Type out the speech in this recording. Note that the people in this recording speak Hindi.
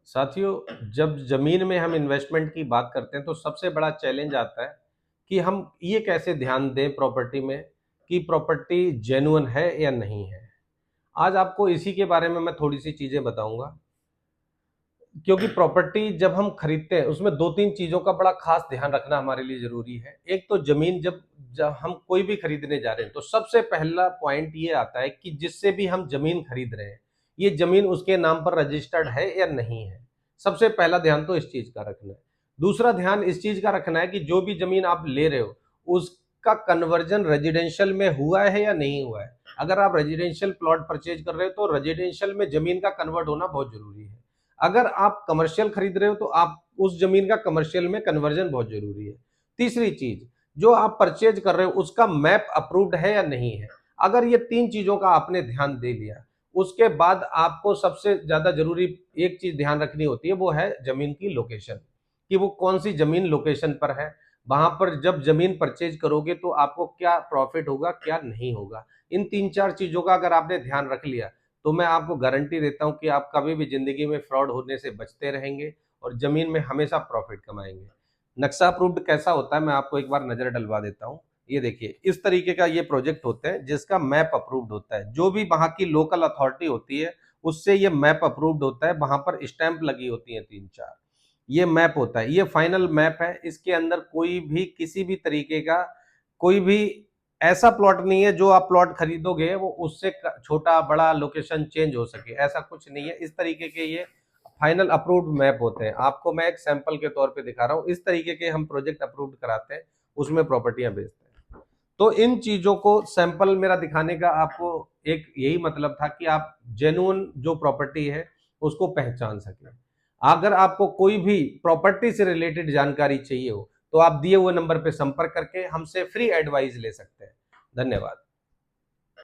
साथियों, जब ज़मीन में हम इन्वेस्टमेंट की बात करते हैं तो सबसे बड़ा चैलेंज आता है कि हम ये कैसे ध्यान दें प्रॉपर्टी में कि प्रॉपर्टी जेन्युइन है या नहीं है। आज आपको इसी के बारे में मैं थोड़ी-सी चीज़ें बताऊँगा, क्योंकि प्रॉपर्टी जब हम खरीदते हैं उसमें 2-3 चीज़ों का बड़ा ख़ास ध्यान रखना हमारे लिए ज़रूरी है। एक तो ज़मीन जब जब हम कोई भी खरीदने जा रहे हैं तो सबसे पहला पॉइंट ये आता है कि जिससे भी हम ज़मीन खरीद रहे हैं, ये ज़मीन उसके नाम पर रजिस्टर्ड है या नहीं है। सबसे पहला ध्यान तो इस चीज़ का रखना है। दूसरा ध्यान इस चीज़ का रखना है कि जो भी ज़मीन आप ले रहे हो, उसका कन्वर्जन रेज़िडेंशियल में हुआ है या नहीं हुआ है। अगर आप रेज़िडेंशियल प्लॉट परचेज़ कर रहे हो तो रेज़िडेंशियल में ज़मीन का कन्वर्ट होना बहुत ज़रूरी है। अगर आप कमर्शियल खरीद रहे हो तो आप उस जमीन का कमर्शियल में कन्वर्जन बहुत जरूरी है। तीसरी चीज, जो आप परचेज कर रहे हो उसका मैप अप्रूव्ड है या नहीं है। अगर ये तीन चीजों का आपने ध्यान दे लिया, उसके बाद आपको सबसे ज्यादा जरूरी एक चीज ध्यान रखनी होती है, वो है जमीन की लोकेशन, कि वो कौन सी जमीन लोकेशन पर है। वहां पर जब जमीन परचेज करोगे तो आपको क्या प्रॉफिट होगा, क्या नहीं होगा। इन तीन चार चीजों का अगर आपने ध्यान रख लिया तो मैं आपको गारंटी देता हूं कि आप कभी भी जिंदगी में फ्रॉड होने से बचते रहेंगे और जमीन में हमेशा प्रॉफिट कमाएंगे। नक्शा अप्रूव्ड कैसा होता है, मैं आपको एक बार नजर डलवा देता हूं। ये देखिए, इस तरीके का ये प्रोजेक्ट होते हैं जिसका मैप अप्रूव्ड होता है। जो भी वहां की लोकल अथॉरिटी होती है उससे ये मैप अप्रूव्ड होता है। वहां पर स्टैंप लगी होती है 3-4। ये मैप होता है, ये फाइनल मैप है। इसके अंदर कोई भी किसी भी तरीके का कोई भी ऐसा प्लॉट नहीं है जो आप प्लॉट खरीदोगे वो उससे छोटा बड़ा लोकेशन चेंज हो सके, ऐसा कुछ नहीं है। इस तरीके के ये फाइनल अप्रूव्ड मैप होते हैं। आपको मैं एक सैंपल के तौर पे दिखा रहा हूँ। इस तरीके के हम प्रोजेक्ट अप्रूव्ड कराते हैं, उसमें प्रॉपर्टियां बेचते हैं। तो इन चीजों को सैंपल मेरा दिखाने का आपको एक यही मतलब था कि आप जेन्युइन जो प्रॉपर्टी है उसको पहचान सकें। अगर आपको कोई भी प्रॉपर्टी से रिलेटेड जानकारी चाहिए हो तो आप दिए हुए नंबर पे संपर्क करके हमसे फ्री एडवाइस ले सकते हैं। धन्यवाद।